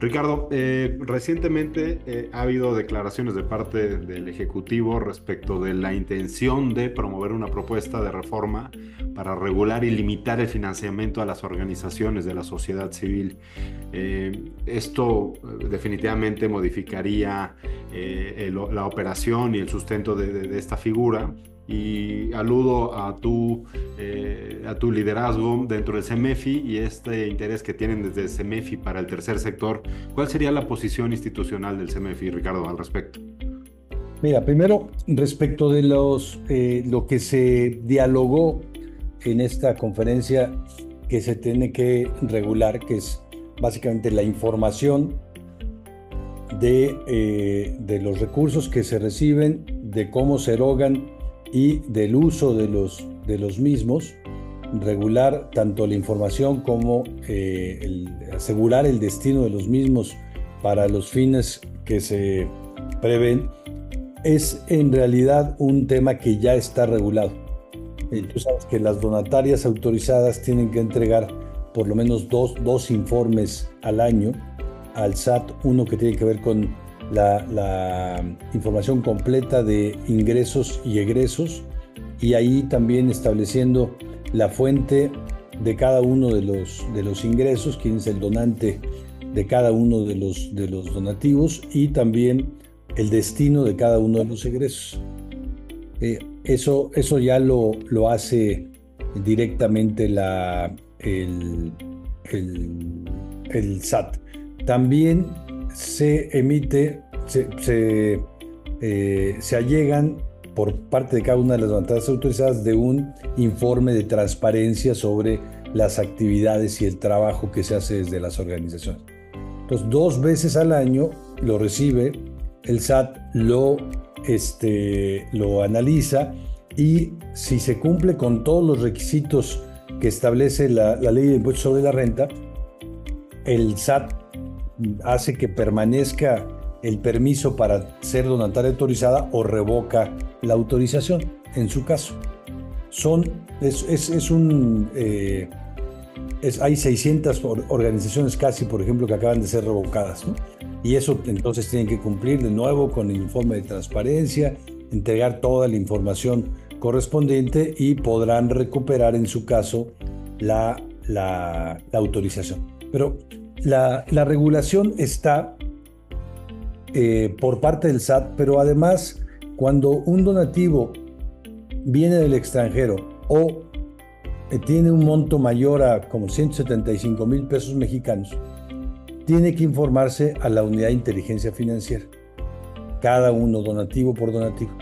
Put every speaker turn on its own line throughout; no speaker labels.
Ricardo, recientemente ha habido declaraciones de parte del Ejecutivo respecto de la intención de promover una propuesta de reforma para regular y limitar el financiamiento a las organizaciones de la sociedad civil. Esto definitivamente modificaría la operación y el sustento de esta figura. Y aludo a tu liderazgo dentro del CEMEFI y este interés que tienen desde el CEMEFI para el tercer sector. ¿Cuál sería la posición institucional del CEMEFI, Ricardo, al respecto?
Mira, primero, respecto de lo que se dialogó en esta conferencia que se tiene que regular, que es básicamente la información de los recursos que se reciben, de cómo se erogan y del uso de los mismos, regular tanto la información como asegurar el destino de los mismos para los fines que se prevén, es en realidad un tema que ya está regulado. Tú sabes que las donatarias autorizadas tienen que entregar por lo menos dos informes al año al SAT, uno que tiene que ver con la información completa de ingresos y egresos, y ahí también estableciendo la fuente de cada uno de los ingresos, quién es el donante de cada uno de los donativos, y también el destino de cada uno de los egresos. Eso ya lo hace directamente el SAT. También se allegan por parte de cada una de las donatarias autorizadas de un informe de transparencia sobre las actividades y el trabajo que se hace desde las organizaciones. Entonces, 2 veces al año lo recibe el SAT, lo analiza, y si se cumple con todos los requisitos que establece la ley de impuestos sobre la renta, el SAT hace que permanezca el permiso para ser donataria autorizada o revoca la autorización, en su caso. Hay 600 organizaciones casi, por ejemplo, que acaban de ser revocadas, ¿no? Y eso entonces tienen que cumplir de nuevo con el informe de transparencia, entregar toda la información correspondiente y podrán recuperar en su caso la autorización. Pero la regulación está por parte del SAT, pero además cuando un donativo viene del extranjero o tiene un monto mayor a como 175,000 pesos mexicanos, tiene que informarse a la unidad de inteligencia financiera, cada uno donativo por donativo.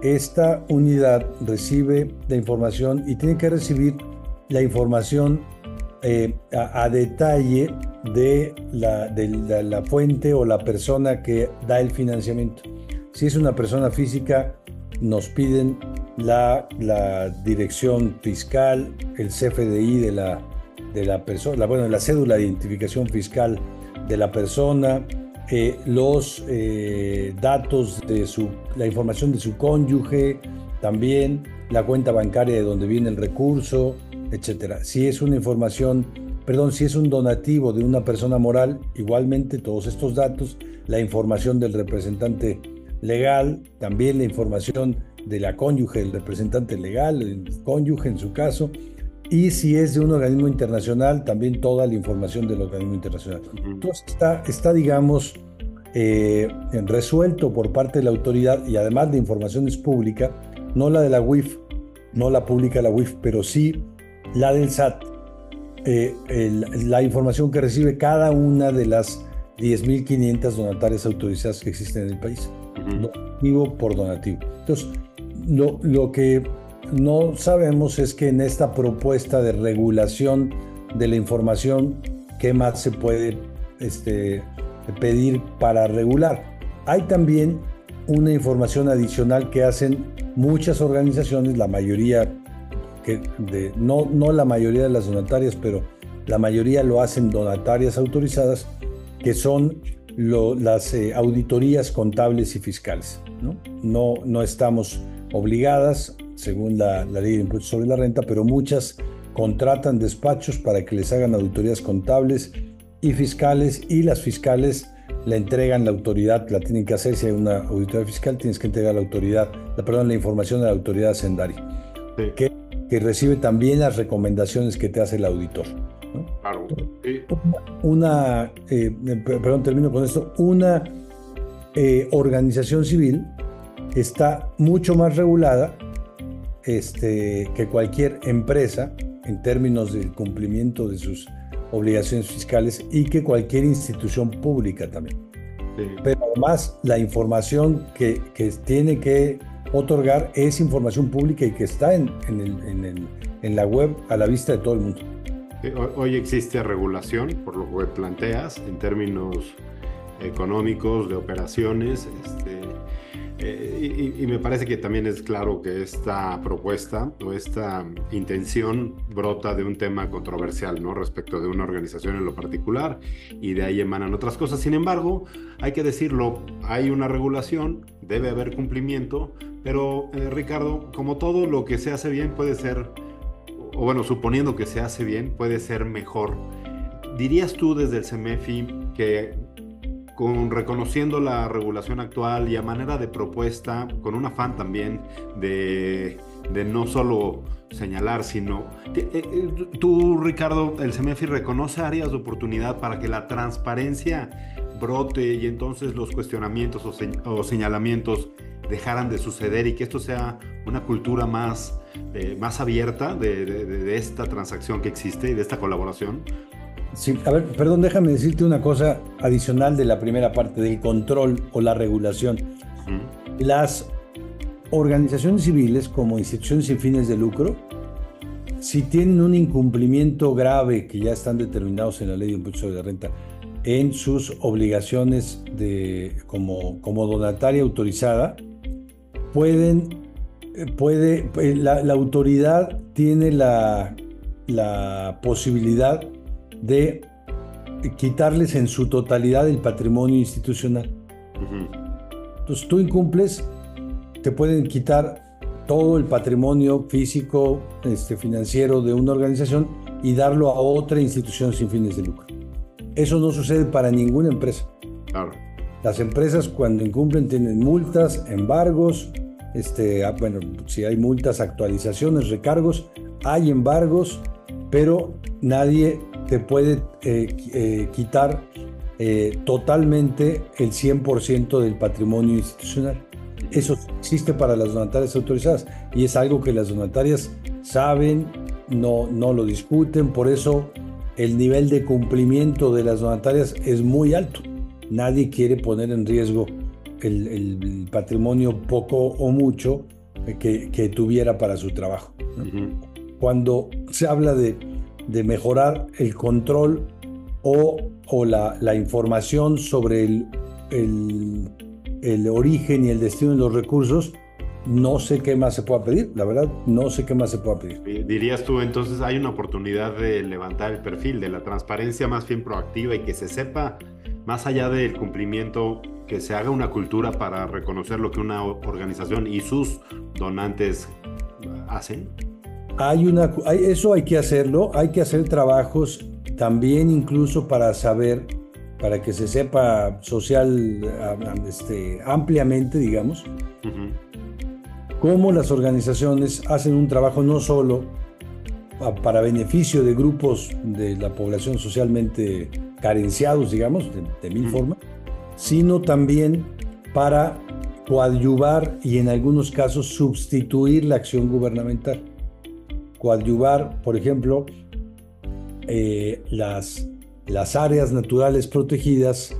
Esta unidad recibe la información y tiene que recibir la información a detalle de la fuente o la persona que da el financiamiento. Si es una persona física, nos piden la dirección fiscal, el CFDI de la persona, la cédula de identificación fiscal de la persona, los datos la información de su cónyuge, también la cuenta bancaria de donde viene el recurso, etcétera. Si es si es un donativo de una persona moral, igualmente todos estos datos, la información del representante legal, también la información de la cónyuge del representante legal, el cónyuge en su caso, y si es de un organismo internacional, también toda la información del organismo internacional. Entonces está digamos, resuelto por parte de la autoridad, y además la información es pública, no la de la UIF, no la publica la UIF, pero sí la del SAT, la información que recibe cada una de las 10,500 donatarias autorizadas que existen en el país, donativo por donativo. Entonces, lo que no sabemos es que en esta propuesta de regulación de la información, ¿qué más se puede pedir para regular? Hay también una información adicional que hacen muchas organizaciones, la mayoría, no la mayoría de las donatarias, pero la mayoría lo hacen donatarias autorizadas, que son las auditorías contables y fiscales, ¿no? No estamos obligadas, según la ley de impuestos sobre la renta, pero muchas contratan despachos para que les hagan auditorías contables y fiscales, y las fiscales la entregan la autoridad, la tienen que hacer. Si hay una auditoría fiscal, tienes que entregar la información a la autoridad hacendaria,
Sí,
que recibe también las recomendaciones que te hace el auditor, ¿no?
claro. Sí.
Perdón, termino con esto. Una organización civil está mucho más regulada que cualquier empresa en términos del cumplimiento de sus obligaciones fiscales, y que cualquier institución pública también.
Sí.
Pero además, la información que tiene que otorgar es información pública y que está en la web a la vista de todo el mundo.
Hoy existe regulación, por lo que planteas, en términos económicos, de operaciones, y me parece que también es claro que esta propuesta o esta intención brota de un tema controversial, ¿no? Respecto de una organización en lo particular, y de ahí emanan otras cosas. Sin embargo, hay que decirlo, hay una regulación, debe haber cumplimiento, pero Ricardo, como todo lo que se hace bien puede ser, o bueno, suponiendo que se hace bien, puede ser mejor. ¿Dirías tú desde el CEMEFI que reconociendo la regulación actual y a manera de propuesta, con un afán también de no solo señalar, sino tú, Ricardo, el CEMEFI reconoce áreas de oportunidad para que la transparencia brote y entonces los cuestionamientos o señalamientos dejaran de suceder, y que esto sea una cultura más abierta de esta transacción que existe y de esta colaboración?
Sí, a ver, perdón, déjame decirte una cosa adicional de la primera parte del control o la regulación. Las organizaciones civiles, como instituciones sin fines de lucro, si tienen un incumplimiento grave, que ya están determinados en la Ley de Impuestos sobre la Renta, en sus obligaciones como donataria autorizada, la autoridad tiene la posibilidad de quitarles en su totalidad el patrimonio institucional. Entonces, tú incumples, te pueden quitar todo el patrimonio físico, financiero de una organización, y darlo a otra institución sin fines de lucro. Eso no sucede para ninguna empresa.
Claro.
Las empresas, cuando incumplen, tienen multas, embargos, bueno, si hay multas, actualizaciones, recargos, hay embargos, pero nadie te puede quitar totalmente el 100% del patrimonio institucional. Eso existe para las donatarias autorizadas, y es algo que las donatarias saben, no lo discuten. Por eso el nivel de cumplimiento de las donatarias es muy alto. Nadie quiere poner en riesgo el patrimonio, poco o mucho, que tuviera para su trabajo. Cuando se habla de mejorar el control o la información sobre el origen y el destino de los recursos, no sé qué más se pueda pedir. La verdad, no sé qué más se pueda pedir.
Dirías tú, entonces hay una oportunidad de levantar el perfil de la transparencia más bien proactiva, y que se sepa, más allá del cumplimiento, que se haga una cultura para reconocer lo que una organización y sus donantes hacen.
Eso hay que hacerlo, hay que hacer trabajos también, incluso para que se sepa ampliamente, digamos, cómo las organizaciones hacen un trabajo no solo para beneficio de grupos de la población socialmente carenciados, digamos, de mil formas, sino también para coadyuvar y en algunos casos sustituir la acción gubernamental. Coadyuvar, por ejemplo, las áreas naturales protegidas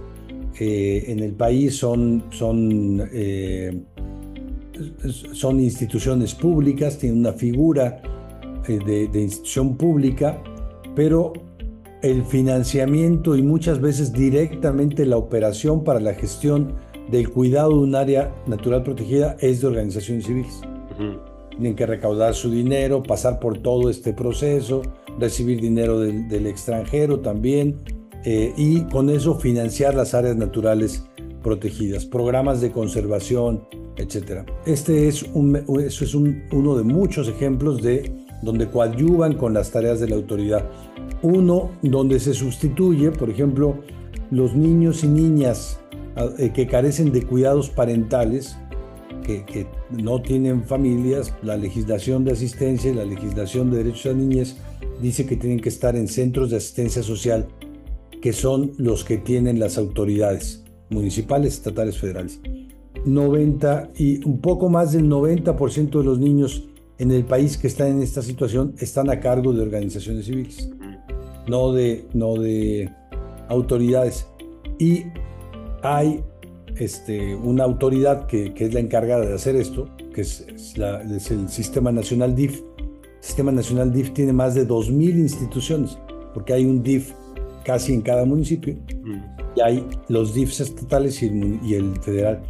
en el país son instituciones públicas, tienen una figura de institución pública, pero el financiamiento y muchas veces directamente la operación para la gestión del cuidado de un área natural protegida es de organizaciones civiles. Tienen que recaudar su dinero, pasar por todo este proceso, recibir dinero del extranjero también, y con eso financiar las áreas naturales protegidas, programas de conservación, etc. Eso es uno de muchos ejemplos de donde coadyuvan con las tareas de la autoridad. Uno donde se sustituye, por ejemplo, los niños y niñas que carecen de cuidados parentales, que no tienen familias. La legislación de asistencia y la legislación de derechos a la niñez dice que tienen que estar en centros de asistencia social, que son los que tienen las autoridades municipales, estatales, federales. 90 y un poco más del 90% de los niños en el país que están en esta situación están a cargo de organizaciones civiles, no de autoridades. Y hay una autoridad que es la encargada de hacer esto, que es el Sistema Nacional DIF. El Sistema Nacional DIF tiene más de 2,000 instituciones, porque hay un DIF casi en cada municipio, y hay los DIFs estatales y el federal.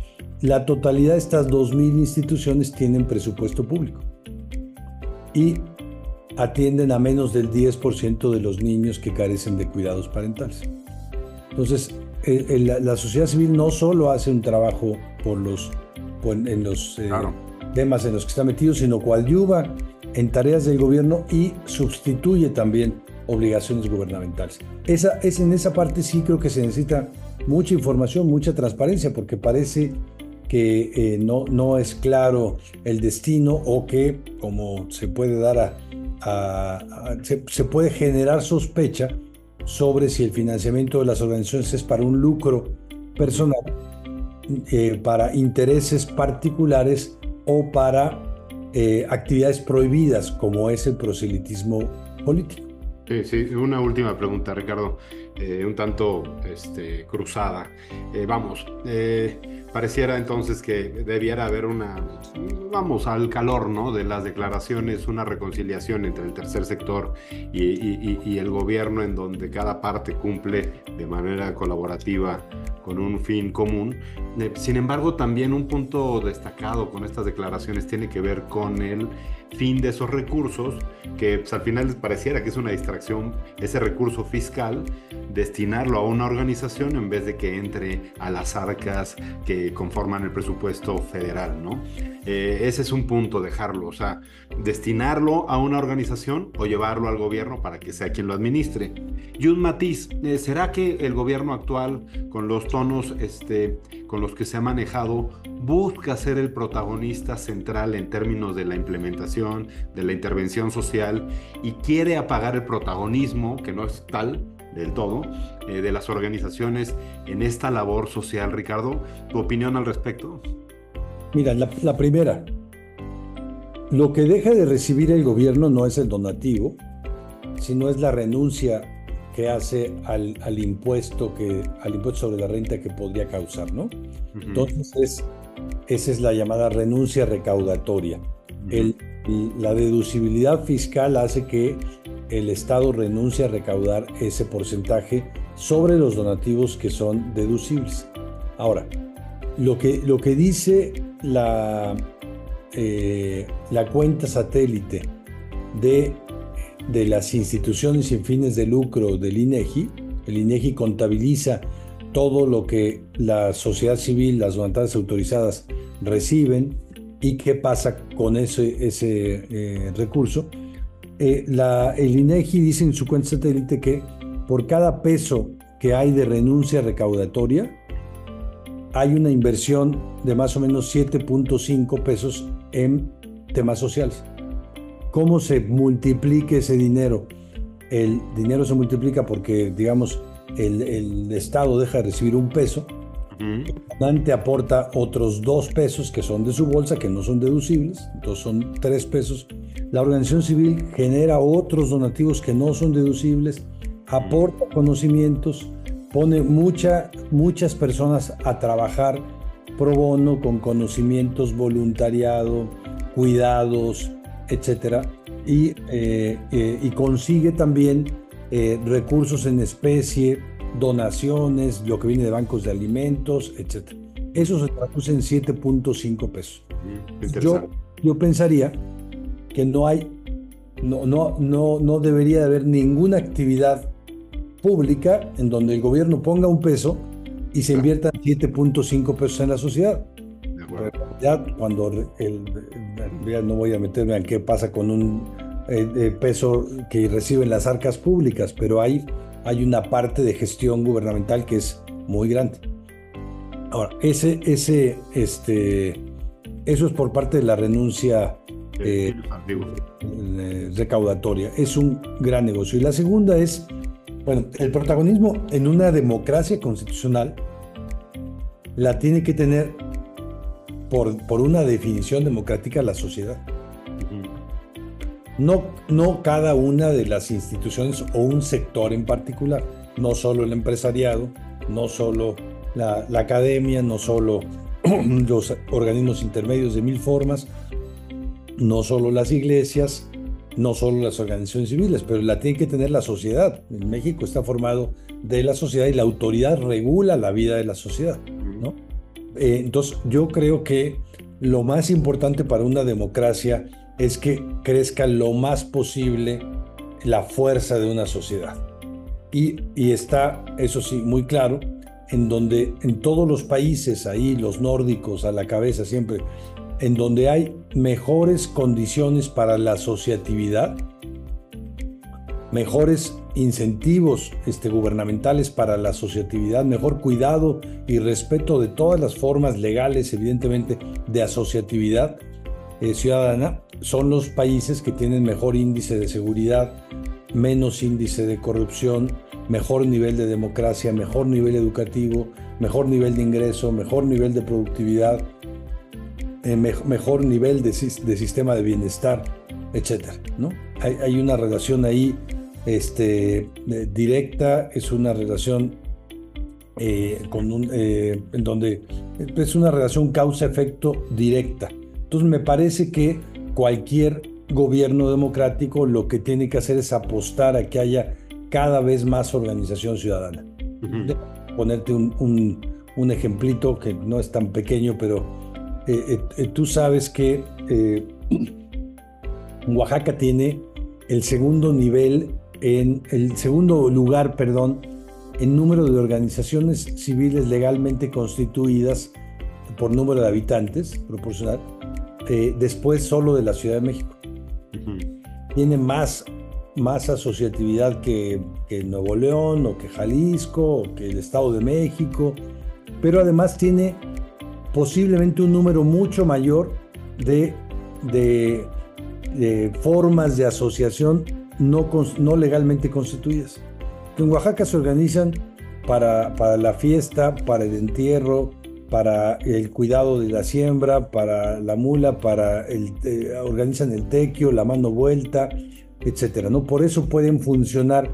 La totalidad de estas 2,000 instituciones tienen presupuesto público y atienden a menos del 10% de los niños que carecen de cuidados parentales. Entonces, la sociedad civil no solo hace un trabajo en los
Claro.
temas en los que está metido, sino coadyuva en tareas del gobierno y sustituye también obligaciones gubernamentales. En esa parte sí creo que se necesita mucha información, mucha transparencia, porque parece que no es claro el destino, o que, como se puede dar se puede generar sospecha sobre si el financiamiento de las organizaciones es para un lucro personal, para intereses particulares o para actividades prohibidas, como es el proselitismo político.
Sí, sí, una última pregunta, Ricardo, un tanto cruzada. Pareciera entonces que debiera haber vamos al calor, ¿no?, de las declaraciones, una reconciliación entre el tercer sector y el gobierno, en donde cada parte cumple de manera colaborativa con un fin común. Sin embargo, también un punto destacado con estas declaraciones tiene que ver con el fin de esos recursos, que pues, al final pareciera que es una distracción, ese recurso fiscal, destinarlo a una organización en vez de que entre a las arcas que conforman el presupuesto federal, ¿no? Ese es un punto, dejarlo, o sea, destinarlo a una organización o llevarlo al gobierno para que sea quien lo administre. Y un matiz, ¿será que el gobierno actual, con los tonos con los que se ha manejado, busca ser el protagonista central en términos de la implementación, de la intervención social, y quiere apagar el protagonismo, que no es tal del todo, de las organizaciones en esta labor social? Ricardo, ¿tu opinión al respecto?
Mira, la primera, lo que deja de recibir el gobierno no es el donativo, sino es la renuncia que hace al impuesto sobre la renta que podría causar, ¿no? Uh-huh. Entonces, esa es la llamada renuncia recaudatoria. Uh-huh. La deducibilidad fiscal hace que el Estado renuncie a recaudar ese porcentaje sobre los donativos que son deducibles. Ahora, lo que dice la cuenta satélite de las instituciones sin fines de lucro del INEGI, el INEGI contabiliza todo lo que la sociedad civil, las donantes autorizadas reciben y qué pasa con ese recurso. El INEGI dice en su cuenta satélite que por cada peso que hay de renuncia recaudatoria, hay una inversión de más o menos 7.5 pesos en temas sociales. ¿Cómo se multiplica ese dinero? El dinero se multiplica porque, digamos, el Estado deja de recibir un peso, el donante aporta otros 2 pesos que son de su bolsa, que no son deducibles, entonces son 3 pesos. La organización civil genera otros donativos que no son deducibles, aporta conocimientos, pone muchas personas a trabajar pro bono con conocimientos, voluntariado, cuidados, etcétera, y consigue también recursos en especie, donaciones, lo que viene de bancos de alimentos, etcétera. Eso se traduce en 7.5 pesos. Yo pensaría que no debería de haber ninguna actividad pública en donde el gobierno ponga un peso y se inviertan 7.5 pesos en la sociedad. Ya cuando ya no voy a meterme en qué pasa con un peso que reciben las arcas públicas, pero hay una parte de gestión gubernamental que es muy grande. Ahora, eso es por parte de la renuncia recaudatoria. Es un gran negocio. Y la segunda es, bueno, el protagonismo en una democracia constitucional la tiene que tener por una definición democrática la sociedad. No cada una de las instituciones o un sector en particular, no solo el empresariado, no solo la academia, no solo los organismos intermedios de mil formas, no solo las iglesias, no solo las organizaciones civiles, pero la tiene que tener la sociedad. En México está formado de la sociedad y la autoridad regula la vida de la sociedad, ¿no? Entonces, yo creo que lo más importante para una democracia es que crezca lo más posible la fuerza de una sociedad. Y está, eso sí, muy claro, en donde en todos los países, ahí los nórdicos a la cabeza siempre, en donde hay mejores condiciones para la asociatividad, mejores incentivos gubernamentales para la asociatividad, mejor cuidado y respeto de todas las formas legales, evidentemente, de asociatividad ciudadana, son los países que tienen mejor índice de seguridad, menos índice de corrupción, mejor nivel de democracia, mejor nivel educativo, mejor nivel de ingreso, mejor nivel de productividad, mejor nivel de sistema de bienestar, etcétera, ¿no? Hay una relación ahí directa, es una relación en donde es una relación causa-efecto directa. Entonces me parece que cualquier gobierno democrático lo que tiene que hacer es apostar a que haya cada vez más organización ciudadana. Ponerte un ejemplito que no es tan pequeño, pero tú sabes que Oaxaca tiene el segundo lugar, en número de organizaciones civiles legalmente constituidas por número de habitantes, proporcional, después solo de la Ciudad de México. Tiene más asociatividad que Nuevo León, o que Jalisco, o que el Estado de México, pero además tiene posiblemente un número mucho mayor de formas de asociación no legalmente constituidas. En Oaxaca se organizan para la fiesta, para el entierro, para el cuidado de la siembra, para la mula, organizan el tequio, la mano vuelta, etcétera, ¿no? Por eso pueden funcionar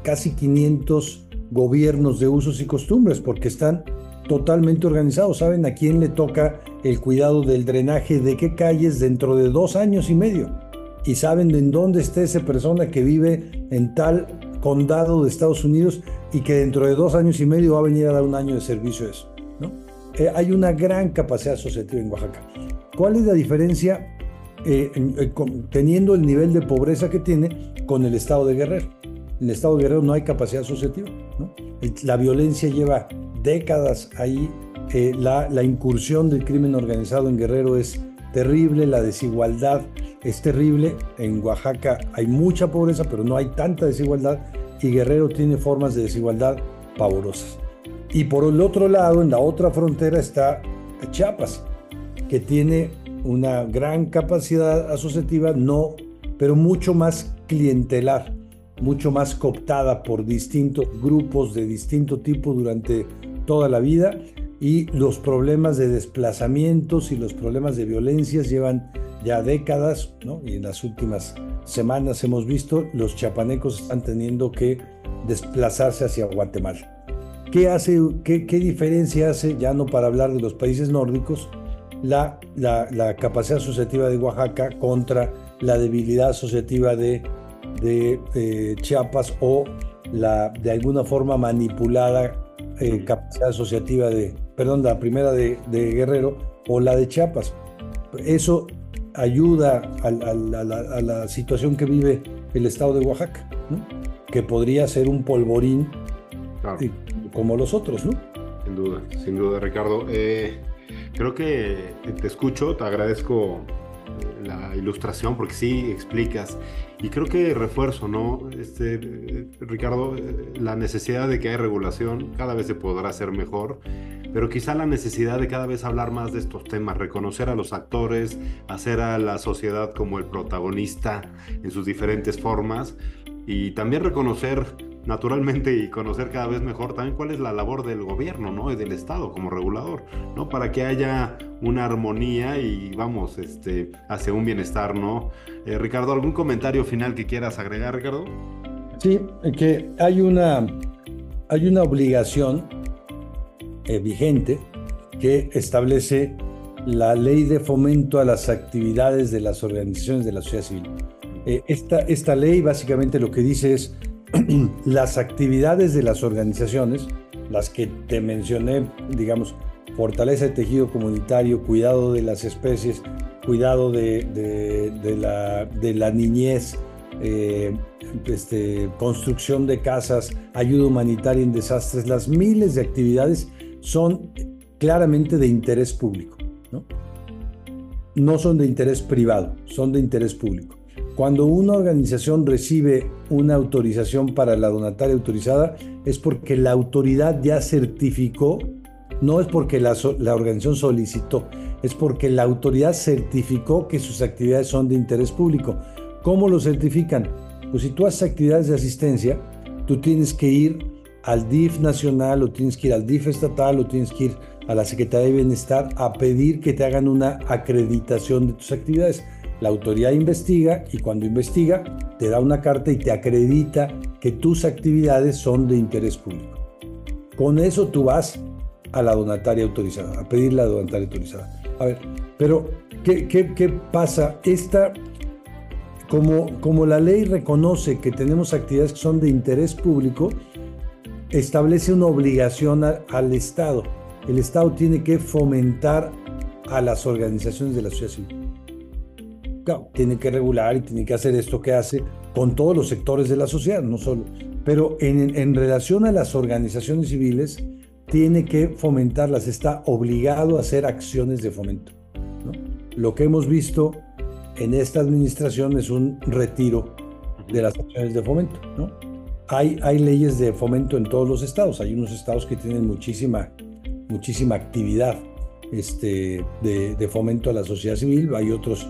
casi 500 gobiernos de usos y costumbres, porque están totalmente organizados. Saben a quién le toca el cuidado del drenaje de qué calles dentro de 2 años y medio. Y saben en dónde está esa persona que vive en tal condado de Estados Unidos y que dentro de 2 años y medio va a venir a dar un año de servicio a eso, ¿no? Hay una gran capacidad asociativa en Oaxaca. ¿Cuál es la diferencia teniendo el nivel de pobreza que tiene con el estado de Guerrero? En el estado de Guerrero no hay capacidad asociativa, ¿no? La violencia lleva décadas ahí, la incursión del crimen organizado en Guerrero es terrible, la desigualdad es terrible. En Oaxaca hay mucha pobreza, pero no hay tanta desigualdad, y Guerrero tiene formas de desigualdad pavorosas. Y por el otro lado, en la otra frontera, está Chiapas, que tiene una gran capacidad asociativa, pero mucho más clientelar, mucho más cooptada por distintos grupos de distinto tipo durante toda la vida, y los problemas de desplazamientos y los problemas de violencias llevan ya décadas, ¿no? Y en las últimas semanas hemos visto los chiapanecos están teniendo que desplazarse hacia Guatemala. ¿Qué diferencia hace, ya no para hablar de los países nórdicos, la capacidad asociativa de Oaxaca contra la debilidad asociativa de Chiapas, o de alguna forma manipulada capacidad asociativa la primera de Guerrero o la de Chiapas? Eso ayuda a la situación que vive el estado de Oaxaca, ¿no? Que podría ser un polvorín, claro, como los otros, ¿no?
Sin duda, Ricardo. Creo que te escucho, te agradezco la ilustración, porque sí explicas. Y creo que refuerzo, ¿no? Ricardo, la necesidad de que hay regulación, cada vez se podrá hacer mejor, pero quizá la necesidad de cada vez hablar más de estos temas, reconocer a los actores, hacer a la sociedad como el protagonista en sus diferentes formas, y también reconocer naturalmente y conocer cada vez mejor también cuál es la labor del gobierno, ¿no? Y del Estado como regulador, ¿no? Para que haya una armonía y vamos, hacia un bienestar, ¿no? Ricardo, ¿algún comentario final que quieras agregar, Ricardo?
Sí, que hay una obligación vigente que establece la Ley de Fomento a las Actividades de las Organizaciones de la Sociedad Civil. Esta ley básicamente lo que dice es las actividades de las organizaciones, las que te mencioné, digamos, fortaleza de tejido comunitario, cuidado de las especies, cuidado de la niñez, construcción de casas, ayuda humanitaria en desastres, las miles de actividades son claramente de interés público, ¿no? No son de interés privado, son de interés público. Cuando una organización recibe una autorización para la donataria autorizada, es porque la autoridad ya certificó, no es porque la organización solicitó, es porque la autoridad certificó que sus actividades son de interés público. ¿Cómo lo certifican? Pues si tú haces actividades de asistencia, tú tienes que ir al DIF nacional, o tienes que ir al DIF estatal, o tienes que ir a la Secretaría de Bienestar a pedir que te hagan una acreditación de tus actividades. La autoridad investiga y cuando investiga te da una carta y te acredita que tus actividades son de interés público. Con eso tú vas a la donataria autorizada, a pedir la donataria autorizada. A ver, pero ¿qué pasa? Como la ley reconoce que tenemos actividades que son de interés público, establece una obligación al Estado. El Estado tiene que fomentar a las organizaciones de la sociedad civil. Claro, tiene que regular y tiene que hacer esto que hace con todos los sectores de la sociedad, no solo. Pero en relación a las organizaciones civiles, tiene que fomentarlas, está obligado a hacer acciones de fomento, ¿no? Lo que hemos visto en esta administración es un retiro de las acciones de fomento, ¿no? Hay leyes de fomento en todos los estados, hay unos estados que tienen muchísima actividad de fomento a la sociedad civil, hay otros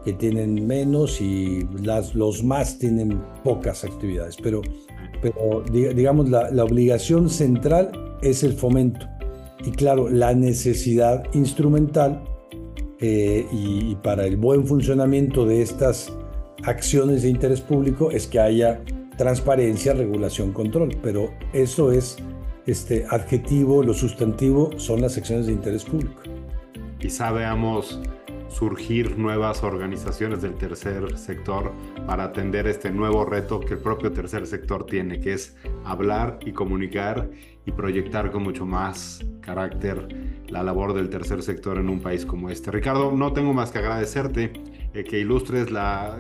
que tienen menos y los más tienen pocas actividades, pero digamos la obligación central es el fomento y claro, la necesidad instrumental y para el buen funcionamiento de estas acciones de interés público es que haya transparencia, regulación, control, pero eso es adjetivo, lo sustantivo son las acciones de interés público.
Quizá veamos surgir nuevas organizaciones del tercer sector para atender este nuevo reto que el propio tercer sector tiene, que es hablar y comunicar y proyectar con mucho más carácter la labor del tercer sector en un país como este. Ricardo, no tengo más que agradecerte que ilustres,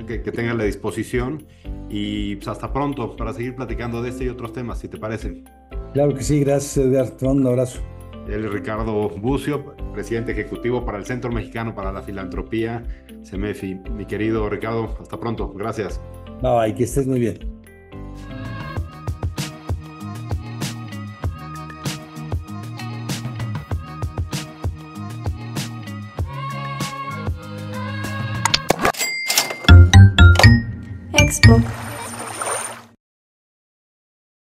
que tengas la disposición y pues hasta pronto para seguir platicando de este y otros temas, si te parece.
Claro que sí, gracias Edgar, te mando un abrazo.
Él es Ricardo Bucio, presidente ejecutivo para el Centro Mexicano para la Filantropía, CEMEFI. Mi querido Ricardo, hasta pronto. Gracias.
Bye, que estés muy bien.
Expo.